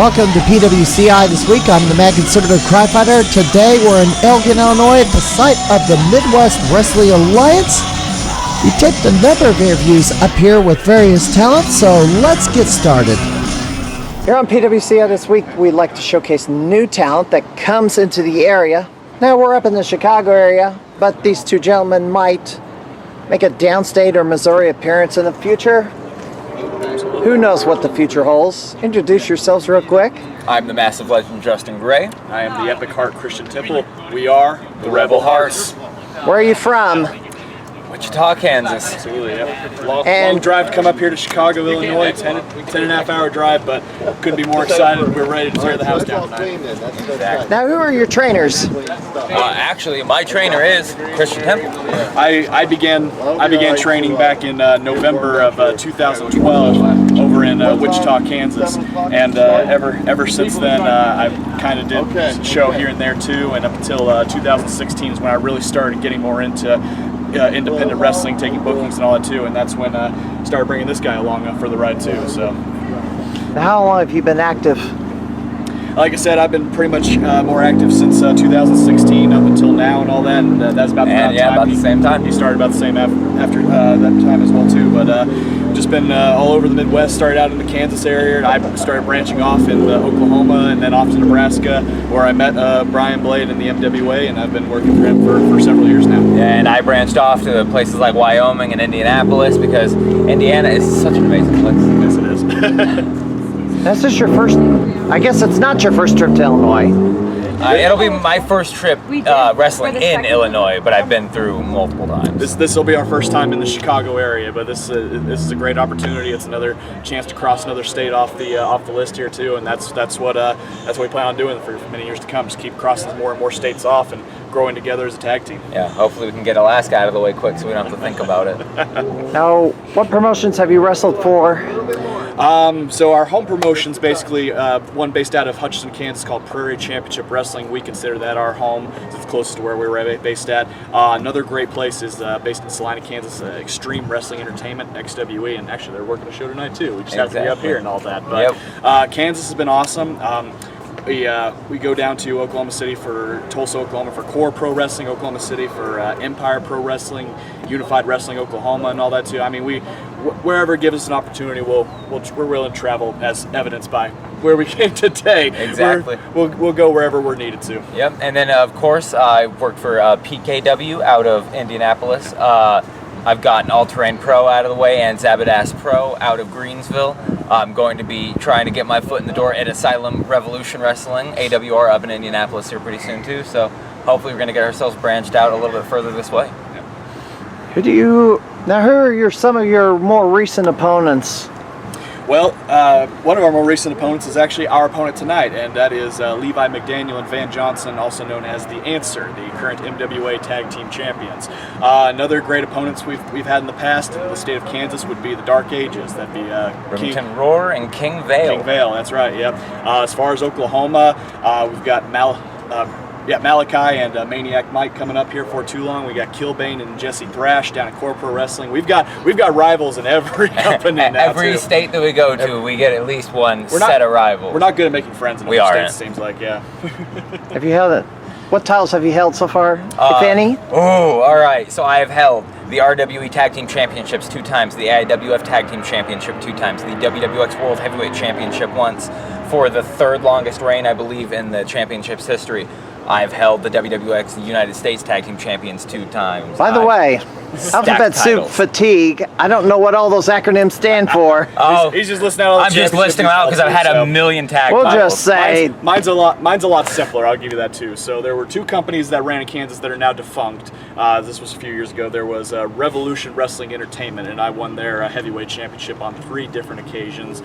Welcome to PWCI this week. I'm the Mad Conservative Cry Fighter. Today we're in Elgin, Illinois at the site of the Midwest Wrestling Alliance. We taped a number of interviews up here with various talents, so let's get started. Here on PWCI this week, we'd like to showcase new talent that comes into the area. Now we're up in the Chicago area, but these two gentlemen might make a downstate or Missouri appearance in the future. Who knows what the future holds? Introduce yourselves real quick. I'm the massive legend Justin Gray. I am the Epic Heart Christian Tipple. We are the Rebel Hearts. Where are you from? Wichita, Kansas. Absolutely, yeah. Long drive to come up here to Chicago, Illinois. 10 and a half hour drive, but couldn't be more excited. We're ready to tear the house down tonight. Exactly. Now, who are your trainers? Actually, my trainer is Christian Temple. I began training back in November of 2012 over in Wichita, Kansas, and ever since then I kind of did show here and there too, and up until 2016 is when I really started getting more into independent wrestling, taking bookings and all that too, and that's when I started bringing this guy along for the ride too. So, now, how long have you been active? Like I said, I've been pretty much more active since 2016 up until now and all that, and that's about the time. Yeah, about the same time. He started about the same after that time as well too, but just been all over the Midwest. Started out in the Kansas area, and I started branching off in Oklahoma and then off to Nebraska, where I met Brian Blade in the MWA, and I've been working for him for several years now. And I branched off to places like Wyoming and Indianapolis because Indiana is such an amazing place. Yes, it is. This is your first, I guess it's not your first trip to Illinois. It'll be my first trip wrestling in Illinois, but I've been through multiple times. This will be our first time in the Chicago area, but this is a great opportunity. It's another chance to cross another state off the list here too, and that's what we plan on doing for many years to come. Just keep crossing more and more states off and growing together as a tag team. Yeah, hopefully we can get Alaska out of the way quick so we don't have to think about it. Now, what promotions have you wrestled for? So our home promotion's basically one based out of Hutchinson, Kansas, called Prairie Championship Wrestling. We consider that our home. It's closest to where we're based at. Another great place is based in Salina, Kansas, Extreme Wrestling Entertainment, XWE, and actually they're working a show tonight too. We just have to be up here and all that. But Kansas has been awesome. We go down to Oklahoma City for Tulsa, Oklahoma for Core Pro Wrestling, Oklahoma City for Empire Pro Wrestling, Unified Wrestling Oklahoma, and all that too. I mean, wherever it gives us an opportunity, we're willing to travel, as evidenced by where we came today. Exactly. We'll go wherever we're needed to. Yep. And then of course I worked for PKW out of Indianapolis. I've gotten All Terrain Pro out of the way and Zabadas Pro out of Greensville. I'm going to be trying to get my foot in the door at Asylum Revolution Wrestling, AWR, up in Indianapolis here pretty soon too. So hopefully we're going to get ourselves branched out a little bit further this way. Who are some of your more recent opponents? Well, one of our more recent opponents is actually our opponent tonight, and that is Levi McDaniel and Van Johnson, also known as The Answer, the current MWA Tag Team Champions. Another great opponents we've had in the past in the state of Kansas would be the Dark Ages. That'd be Remington Roar and King Vale. King Vale, that's right, yep. As far as Oklahoma, we've got Malachi and Maniac Mike coming up here for too long. We got Killbane and Jesse Thrash down at Core Pro Wrestling. We've got rivals in every company now. Every state that we go to, we get at least one set of rivals. We're not good at making friends in other states, it seems like, yeah. Have you held it? What titles have you held so far, if any? Oh, all right. So I have held the RWE Tag Team Championships 2 times, the IWF Tag Team Championship 2 times, the WWX World Heavyweight Championship once, for the 3rd longest reign, I believe, in the championship's history. I've held the WWX United States Tag Team Champions 2 times. By the way, Alphabet Soup Fatigue, I don't know what all those acronyms stand for. He's just listing out all the I'm just listing them out because I've had a million tag titles. We'll just say... Mine's a lot simpler, I'll give you that too. So there were 2 companies that ran in Kansas that are now defunct. This was a few years ago. There was Revolution Wrestling Entertainment, and I won their heavyweight championship on 3 different occasions.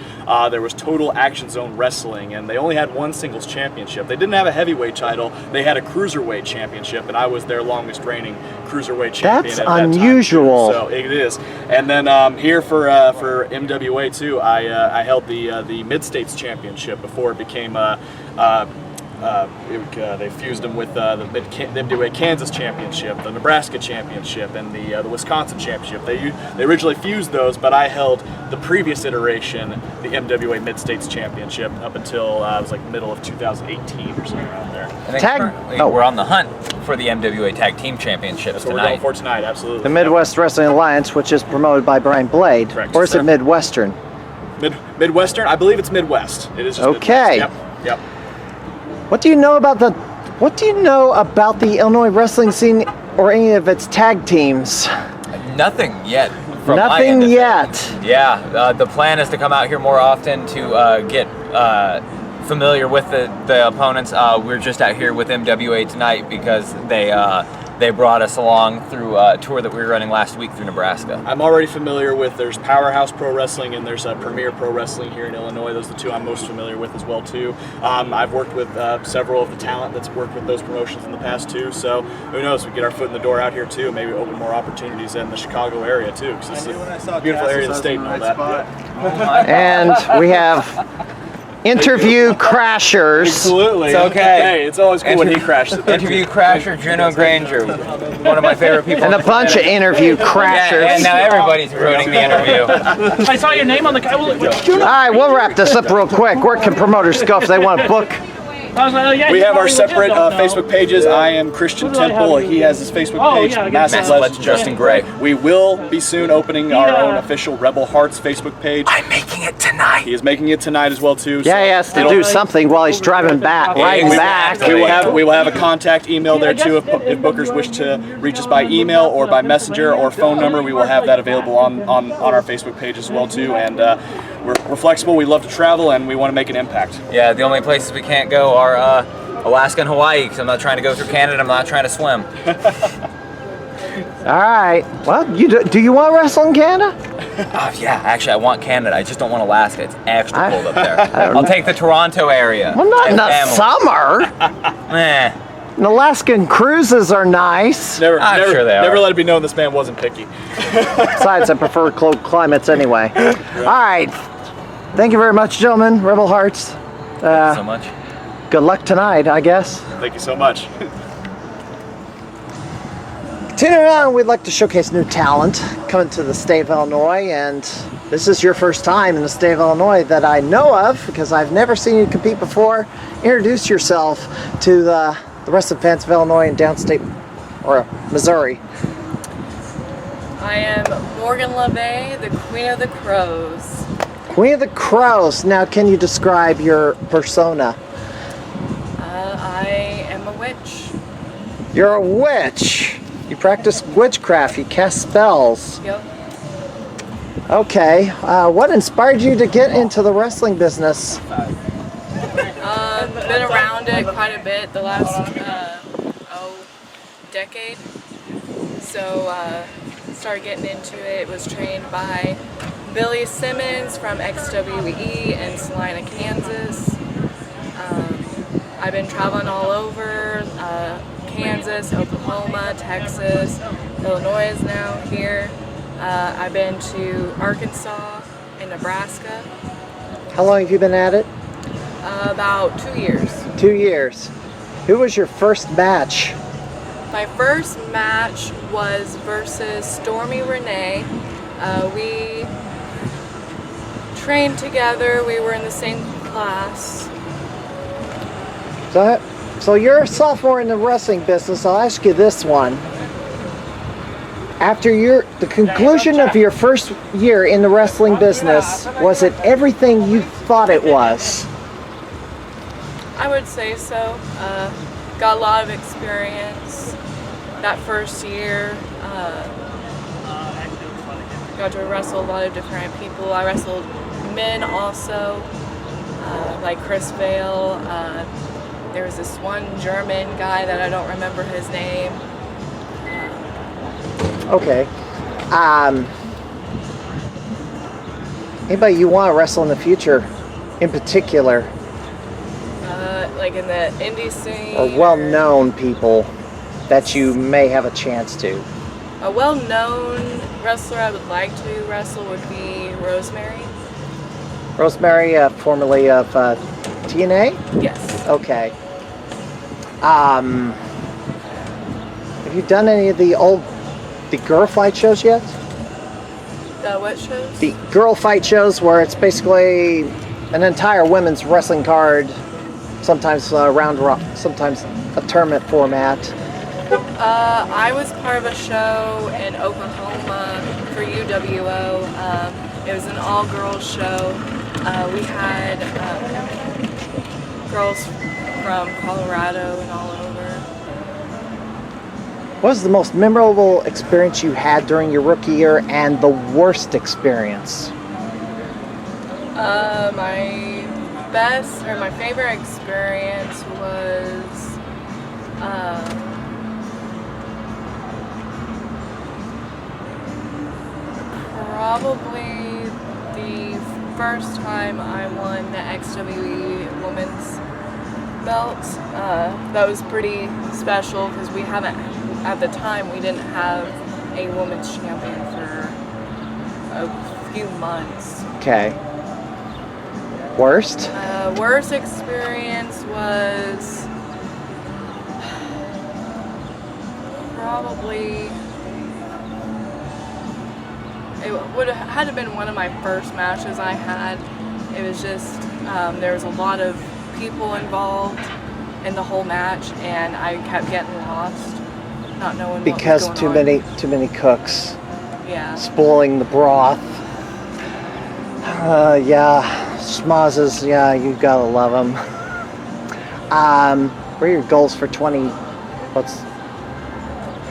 There was Total Action Zone Wrestling, and they only had 1 singles championship. They didn't have a heavyweight title. They had a cruiserweight championship, and I was their longest reigning cruiserweight champion. That's unusual. So it is. And then here for MWA too, I held the Mid-States Championship before it became they fused them with the MWA Kansas Championship, the Nebraska Championship, and the Wisconsin Championship. They originally fused those, but I held the previous iteration, the MWA Mid-States Championship, up until it was like middle of 2018 or something around there. We're on the hunt for the MWA Tag Team Championships That's what tonight. we're going for tonight, absolutely. The Midwest Wrestling Alliance, which is promoted by Brian Blade. Correct, Or is sir. it Midwestern? Midwestern? I believe it's Midwest. It is just Okay. Midwest. Yep. What do you know about the Illinois wrestling scene or any of its tag teams? Nothing yet. From my Nothing end of it. yet. Yeah, the plan is to come out here more often to get familiar with the opponents. We're just out here with MWA tonight because they brought us along through a tour that we were running last week through Nebraska. I'm already familiar with, there's Powerhouse Pro Wrestling and there's Premier Pro Wrestling here in Illinois. Those are the two I'm most familiar with as well too. I've worked with several of the talent that's worked with those promotions in the past too, so who knows, we get our foot in the door out here too, maybe open more opportunities in the Chicago area too, because it's a beautiful area of the state and all that. And we have interview crashers. Absolutely. It's okay. Hey, it's always cool when he crashes. Interview Crasher, Juno Granger, one of my favorite people. And a bunch of interview Yeah, crashers. and now everybody's ruining the interview. I saw your name on the. All right, we'll wrap this up real quick. Where can promoters go if they want to book? We have our separate Facebook pages. I am Christian Temple. He has his Facebook page, yeah, I Massive guess. Legend Massive Justin Gray. We will be soon opening our own official Rebel Hearts Facebook page. I'm making it tonight. He is making it tonight as well too. Yeah, he has to do something while he's driving back, riding back. We will have a contact email there too if bookers wish to reach us by email or by messenger or phone number. We will have that available on our Facebook page as well too. And we're flexible. We love to travel and we want to make an impact. Yeah, the only places we can't go are Alaska and Hawaii because I'm not trying to go through Canada. I'm not trying to swim. All right. Well, do you want to wrestle in Canada? Yeah, actually, I want Canada. I just don't want Alaska. It's extra cold up there. don't I'll take the Toronto area. Well, not in the Family. summer. Eh. And Alaskan cruises are nice. I'm sure they are. Never let it be known this man wasn't picky. Besides, I prefer cold climates anyway. All right. Thank you very much, gentlemen. Rebel Hearts. so much. Good luck tonight, I guess. Thank you so much. Continuing on, we'd like to showcase new talent coming to the state of Illinois, and this is your first time in the state of Illinois that I know of because I've never seen you compete before. Introduce yourself to the wrestling fans of Illinois and downstate or Missouri. I am Morgan Lavey, the Queen of the Crows. Queen of the Crows. Now, can you describe your persona? I am a witch. You're a witch. You practice witchcraft. You cast spells. Yep. Okay. What inspired you to get into the wrestling business? Been around it quite a bit the last decade. So started getting into it. Was trained by Billy Simmons from XWE in Salina, Kansas. I've been traveling all over, Kansas, Oklahoma, Texas, Illinois is now here. I've been to Arkansas and Nebraska. How long have you been at it? About 2 years. 2 years. Who was your first match? My first match was versus Stormy Renee. We trained together, we were in the same class. So you're a sophomore in the wrestling business. I'll ask you this one. After the conclusion of your first year in the wrestling business, was it everything you thought it was? I would say so. Got a lot of experience that first year. Got to wrestle a lot of different people. I wrestled men also, like Chris Vale. There was this one German guy that I don't remember his name. Okay. Anybody you want to wrestle in the future, in particular? Like in the indie scene. Or well-known people that you may have a chance to? A well-known wrestler I would like to wrestle would be Rosemary. Rosemary, formerly of TNA? Yes. Okay. Have you done any of the girl fight shows yet? The what shows? The girl fight shows where it's basically an entire women's wrestling card, sometimes sometimes a tournament format. I was part of a show in Oklahoma for UWO. It was an all-girls show. We had girls from Colorado and all over. What was the most memorable experience you had during your rookie year and the worst experience? My favorite experience was probably the first time I won the XWE women's belt. That was pretty special because at the time we didn't have a women's champion for a few months. Okay. Worst? Worst experience was probably, it would have had to have been one of my first matches I had. It was just, there was a lot of people involved in the whole match, and I kept getting lost, not knowing because what was going on. too many cooks. Yeah. Spoiling the broth. Yeah, schmazzes. Yeah, you gotta love them. What are your goals for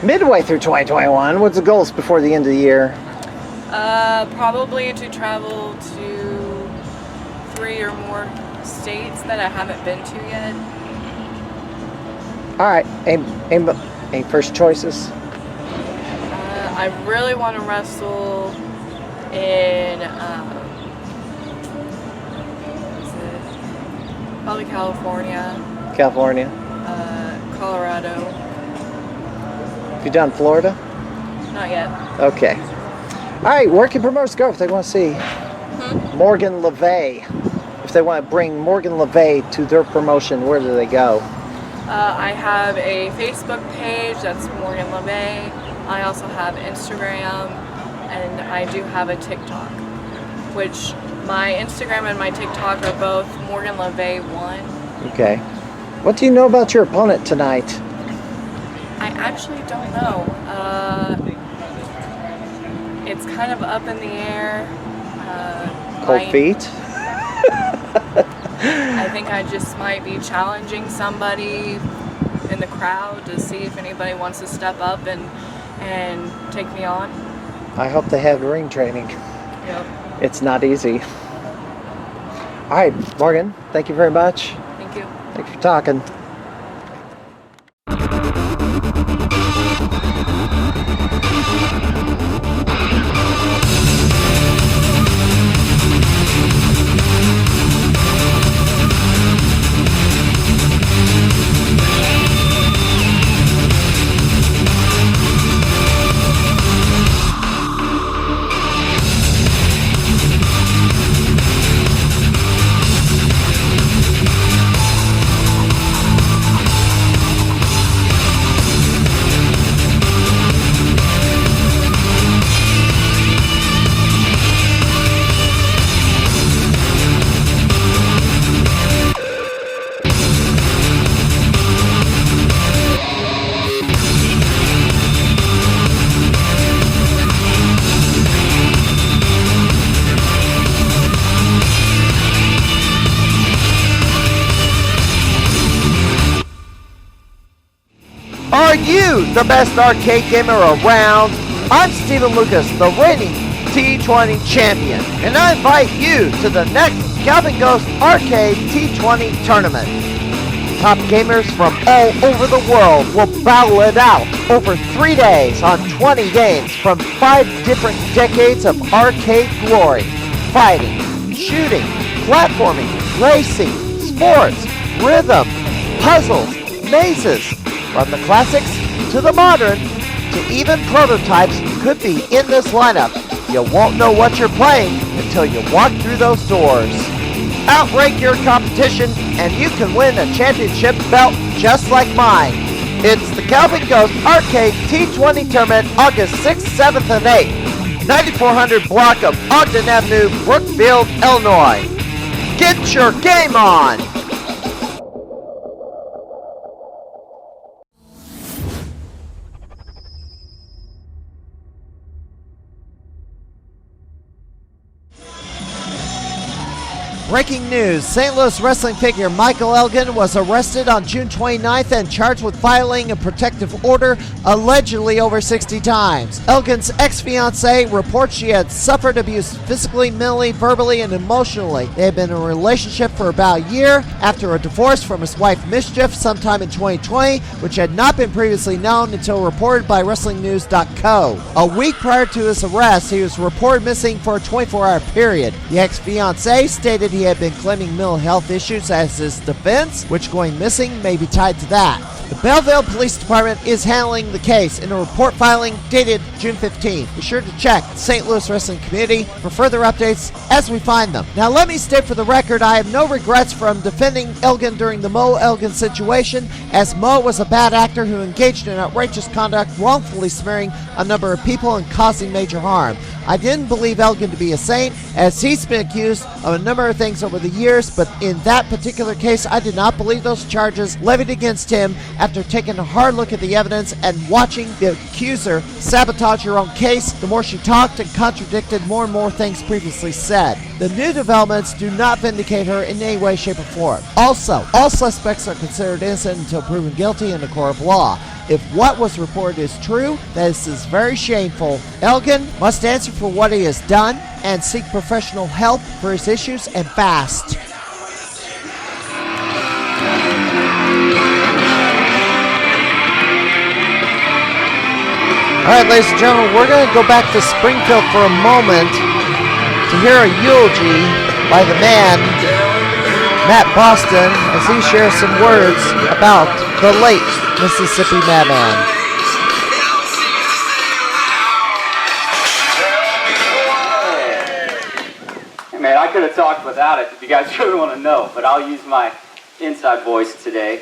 midway through 2021? What's the goals before the end of the year? Probably to travel to 3 or more states that I haven't been to yet. All right, any first choices? I really want to wrestle in probably California, Colorado. Have you done Florida? Not yet. Okay. All right, where can promoters go if they want to see Morgan Lavey? If they want to bring Morgan Lavey to their promotion, where do they go? I have a Facebook page, that's Morgan Lavey. I also have Instagram, and I do have a TikTok, which my Instagram and my TikTok are both Morgan Lavey 1. Okay. What do you know about your opponent tonight? I actually don't know. It's kind of up in the air. Cold feet? I think I just might be challenging somebody in the crowd to see if anybody wants to step up and take me on. I hope they have ring training. Yep. It's not easy. All right, Morgan, thank you very much. Thank you. Thanks for talking. Are you the best arcade gamer around? I'm Stephen Lucas, the reigning T20 champion, and I invite you to the next Galvin Ghost Arcade T20 tournament. Top gamers from all over the world will battle it out over 3 days on 20 games from 5 different decades of arcade glory. Fighting, shooting, platforming, racing, sports, rhythm, puzzles, mazes. From the classics to the modern to even prototypes could be in this lineup. You won't know what you're playing until you walk through those doors. outrank your competition, and you can win a championship belt just like mine. It's the Calvin Ghost Arcade T20 Tournament, August 6th, 7th, and 8th, 9400 block of Ogden Avenue, Brookfield, Illinois. Get your game on! Breaking news, St. Louis wrestling figure Michael Elgin was arrested on June 29th and charged with violating a protective order allegedly over 60 times. Elgin's ex-fiancée reports she had suffered abuse physically, mentally, verbally, and emotionally. They had been in a relationship for about a year after a divorce from his wife Mischief sometime in 2020, which had not been previously known until reported by WrestlingNews.co. A week prior to his arrest, he was reported missing for a 24-hour period. The ex-fiancée stated he had been claiming mental health issues as his defense, which going missing may be tied to that. The Belleville Police Department is handling the case in a report filing dated June 15th. Be sure to check the St. Louis Wrestling Community for further updates as we find them. Now let me state for the record, I have no regrets from defending Elgin during the Mo Elgin situation, as Mo was a bad actor who engaged in outrageous conduct, wrongfully smearing a number of people and causing major harm. I didn't believe Elgin to be a saint, as he's been accused of a number of things over the years, but in that particular case, I did not believe those charges levied against him after taking a hard look at the evidence and watching the accuser sabotage her own case. The more she talked and contradicted more and more things previously said. The new developments do not vindicate her in any way, shape, or form. Also, all suspects are considered innocent until proven guilty in the court of law. If what was reported is true, this is very shameful. Elgin must answer for what he has done and seek professional help for his issues, and fast. All right, ladies and gentlemen, we're going to go back to Springfield for a moment to hear a eulogy by the man, Matt Boston, as he shares some words about the late Mississippi Madman. Hey man, I could have talked without it if you guys really want to know, but I'll use my inside voice today.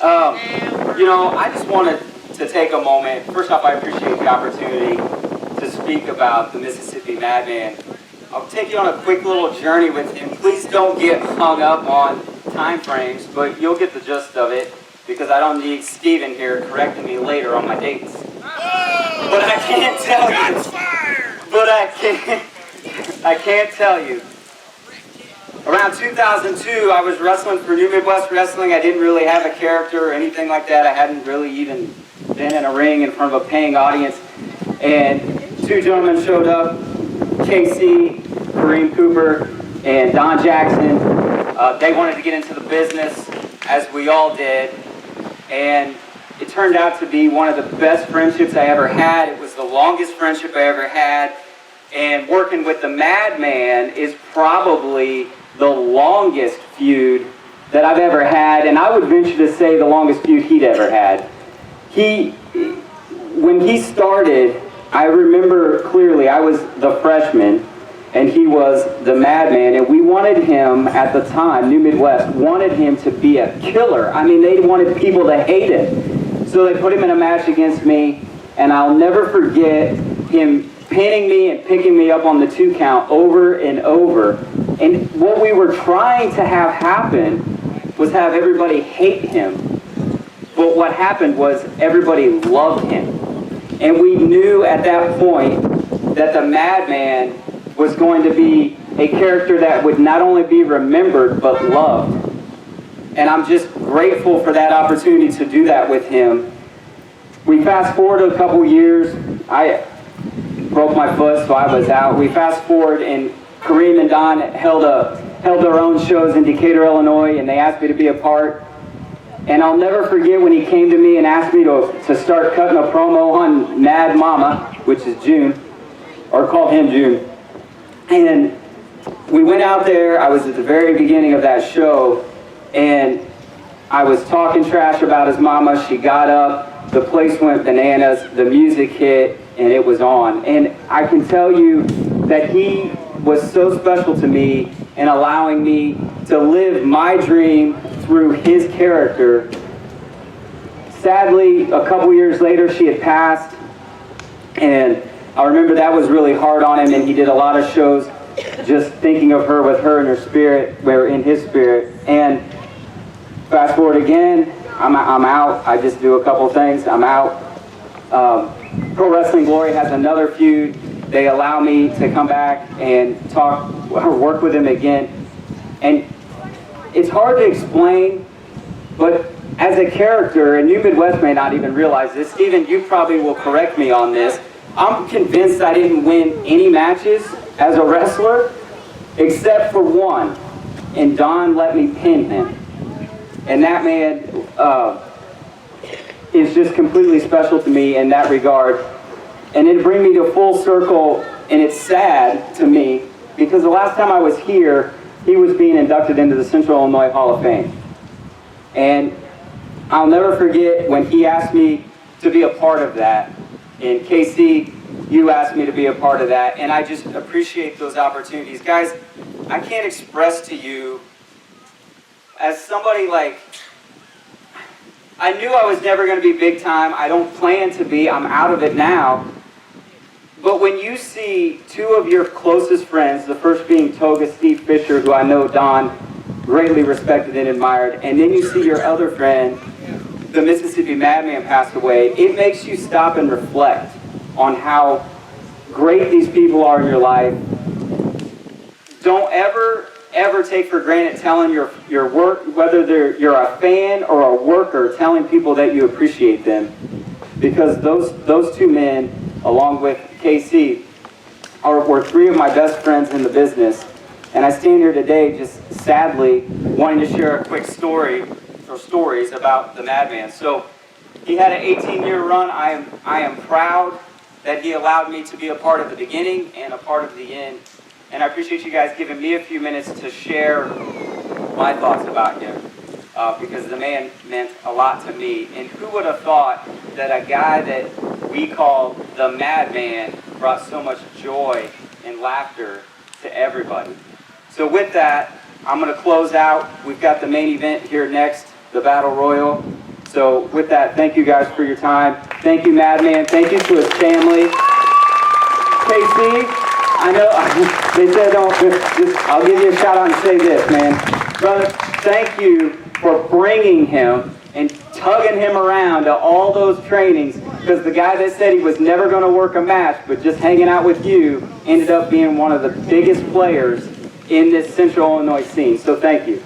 I just wanted to take a moment. First off, I appreciate the opportunity to speak about the Mississippi Madman. I'll take you on a quick little journey with him. Please don't get hung up on time frames, but you'll get the gist of it, because I don't need Steven here correcting me later on my dates. But I can't tell you. But I can't tell you. Around 2002, I was wrestling for New Midwest Wrestling. I didn't really have a character or anything like that. I hadn't really even been in a ring in front of a paying audience. And two gentlemen showed up, KC, Kareem Cooper, and Don Jackson. They wanted to get into the business, as we all did. And it turned out to be one of the best friendships I ever had. It was the longest friendship I ever had. And working with the Madman is probably the longest feud that I've ever had, and I would venture to say the longest feud he'd ever had. When he started, I remember clearly, I was the freshman, and he was the Madman, and we wanted him, at the time, New Midwest, wanted him to be a killer. I mean, they wanted people to hate him. So they put him in a match against me, and I'll never forget him pinning me and picking me up on the 2 count over and over. And what we were trying to have happen was have everybody hate him. But what happened was everybody loved him. And we knew at that point that the Madman was going to be a character that would not only be remembered, but loved. And I'm just grateful for that opportunity to do that with him. We fast forward a couple years. I broke my foot, so I was out. We fast forward, and Kareem and Don held their own shows in Decatur, Illinois, and they asked me to be a part. And I'll never forget when he came to me and asked me to start cutting a promo on Mad Mama, which is June, or call him June. And we went out there. I was at the very beginning of that show, and I was talking trash about his mama. She got up, the place went bananas, the music hit, and it was on. And I can tell you that he was so special to me and allowing me to live my dream through his character. Sadly, a couple years later, she had passed, and I remember that was really hard on him, and he did a lot of shows just thinking of her with her in her spirit, where in his spirit. And fast forward again, I'm out. I just do a couple things. I'm out. Pro Wrestling Glory has another feud. They allow me to come back and talk or work with him again. And it's hard to explain, but as a character, and New Midwest may not even realize this, Steven, you probably will correct me on this, I'm convinced I didn't win any matches as a wrestler, except for one, and Don let me pin him. And that man is just completely special to me in that regard. And it brings me to full circle, and it's sad to me, because the last time I was here, he was being inducted into the Central Illinois Hall of Fame. And I'll never forget when he asked me to be a part of that. And KC, you asked me to be a part of that, and I just appreciate those opportunities. Guys, I can't express to you, as somebody like, I knew I was never going to be big time. I don't plan to be. I'm out of it now. But when you see two of your closest friends, the first being Toga Steve Fisher, who I know Don greatly respected and admired, and then you see your other friend, the Mississippi Madman, pass away, it makes you stop and reflect on how great these people are in your life. Don't ever take for granted telling your work, whether you're a fan or a worker, telling people that you appreciate them. Because those two men, along with KC, were three of my best friends in the business. And I stand here today just sadly wanting to share a quick story, or stories about the Madman. So he had an 18-year run. I am proud that he allowed me to be a part of the beginning and a part of the end. And I appreciate you guys giving me a few minutes to share my thoughts about him, because the man meant a lot to me. And who would have thought that a guy that we call the Madman brought so much joy and laughter to everybody. So with that, I'm going to close out. We've got the main event here next, the Battle Royal. So with that, thank you guys for your time. Thank you, Madman. Thank you to his family. KC, I know they said I'll give you a shout out and say this, man. Brother, thank you for bringing him and tugging him around to all those trainings, because the guy that said he was never going to work a match but just hanging out with you ended up being one of the biggest players in this Central Illinois scene. So thank you.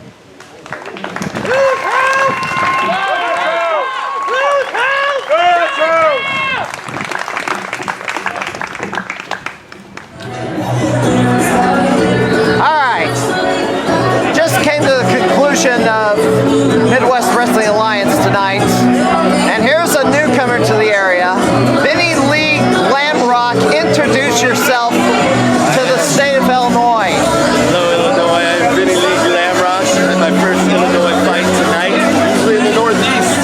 Of Midwest Wrestling Alliance tonight, and here's a newcomer to the area, Vinnie Lee Glamrock. Introduce yourself to the state of Illinois. Hello, Illinois. I'm Vinny Lee Glamrock. I had my first Illinois fight tonight, usually in the Northeast.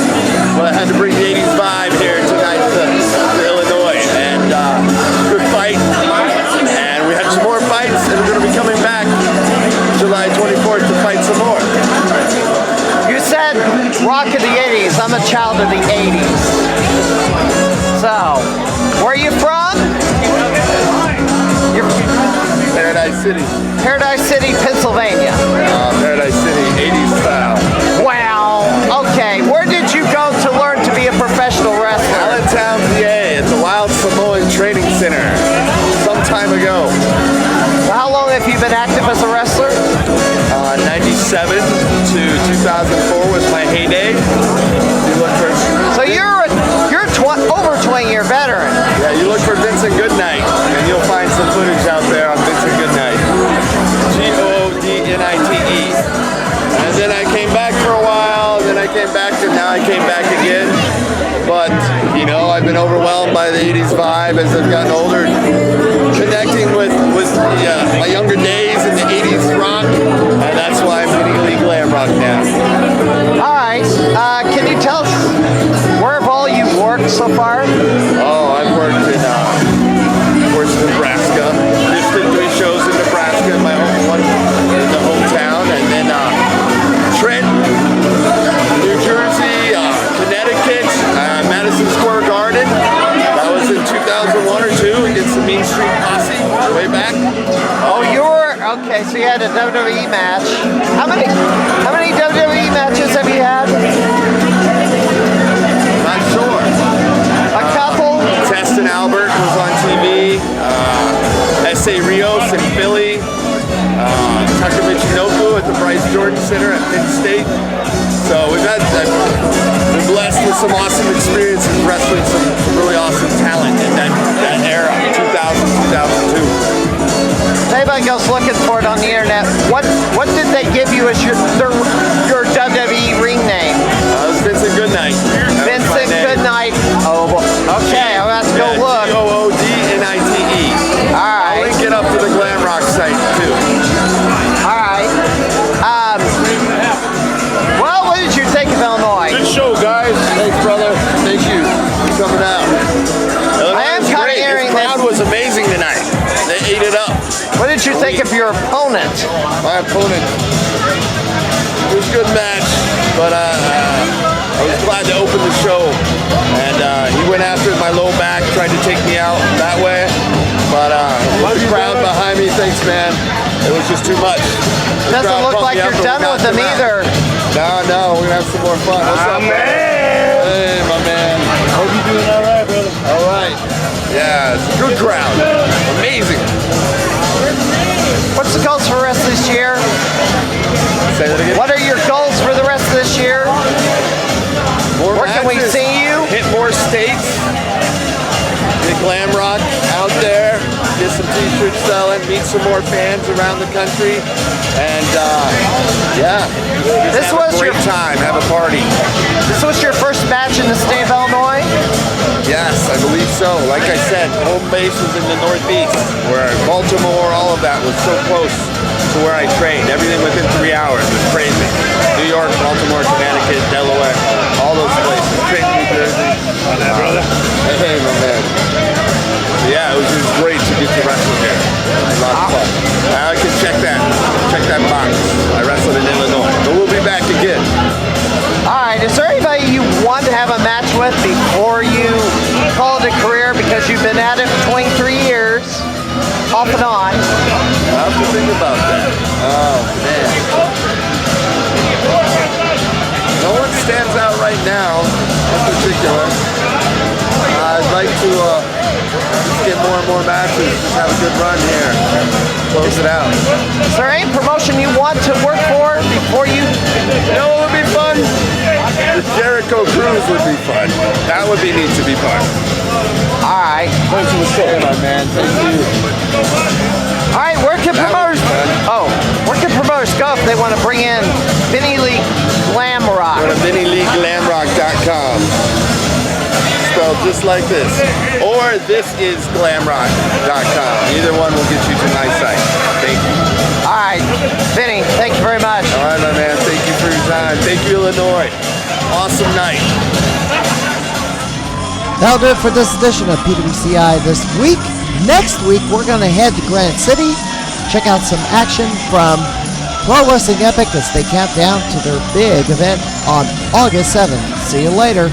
Well, I had to bring the 80s vibe here tonight to Illinois, and good fight. And we had some more fights, and we're going to be coming back July 24th to fight some more. You said rock of the 80s. I'm a child of the 80s. So, where are you from? You're Paradise City. Paradise City, Pennsylvania. Paradise City, 80s style. Wow. Okay. Where did you go to learn to be a professional wrestler? Allentown, PA. It's a Wild Samoan Training Center. Some time ago. Well, how long have you been active as a wrestler? 97 to 2004 was my heyday. So you're over 20-year veteran. Yeah, you look for Vincent Goodnight, and you'll find some footage out there on Vincent Goodnight. Goodnite. And then I came back for a while, then I came back, and now I came back again. But, you know, I've been overwhelmed by the 80s vibe as I've gotten older. Connecting with my younger days in the 80s rock, and that's why I'm Vinnie Lee Glamrock now. All right. Can you tell us where have all you worked so far? Oh, I've worked in, of course, Nebraska. Just did 3 shows in Nebraska. My home one, you had a WWE match. How many WWE matches have you had? Not sure. A couple? Test and Albert was on TV. S.A. Rios in Philly. Tucker Michinoku at the Bryce Jordan Center at Penn State. So I've been blessed with some awesome experiences wrestling some really awesome talent in that era, 2000, 2002. If anybody goes looking for it on the internet, what did they give you as your WWE ring name? It was Vincent Goodnight. Vincent Goodnight. Oh, okay, I'll have to go look. Goodnite. All right. I'll link it up to the Glamrock site too. All right. Well, what did you think of Illinois? Good show, guys. Thanks, brother. Thank you for coming out. I am kind of hearing the crowd was amazing tonight. They ate it up. What did you think of your opponent? My opponent, it was a good match, but I was glad to open the show. And he went after my low back, tried to take me out that way. But the crowd behind me, thanks, man. It was just too much. Doesn't look like you're done with him either. No, we're gonna have some more fun. What's up, man? Hey, my man. Hope you're doing all right, brother. All right. Yeah, it's a good crowd. Amazing. What's the goals for the rest of this year? Say that again. What are your goals for the rest of this year? More Where can we matches, see you? Hit more states. Get Glamrock out there. Get some t-shirts selling. Meet some more fans around the country. And yeah, This have was a great time. Have a party. This was your first match in the state of Illinois? Yes, I believe so. Like I said, home base was in the Northeast, where Baltimore, all of that was so close to where I trained. Everything within 3 hours was crazy. New York, Baltimore, Connecticut, Delaware, all those places. Trained in New Jersey. On that, brother. Hey, my man. So yeah, it was great to get to wrestle here. It was a lot of fun. Now I can check that box. I wrestled in Illinois, but we'll be back again. All right, is there anybody you want to have a match with before you call it a career, because you've been at it for 23 years, off and on? I have to think about that. Oh, man. No one stands out right now, in particular. I'd like to just get more and more matches, just have a good run here, close it out. Is there any promotion you want to work for before you? You know what would be fun? The Jericho Cruise would be fun. That would be neat to be part of. All right. Thanks for the show, my man. Thank you. All right, where can promoters? Oh, where can promoters go if they want to bring in Vinnie Lee Glamrock? Go to VinnieLeeGlamrock.com. Spelled just like this. Or thisisglamrock.com. Either one will get you to my site. Thank you. All right, Vinny, thank you very much. All right, my man. Thank you for your time. Thank you, Illinois. Awesome night. That'll do it for this edition of PWCI this week. Next week, we're going to head to Granite City, check out some action from Pro Wrestling Epic as they count down to their big event on August 7th. See you later.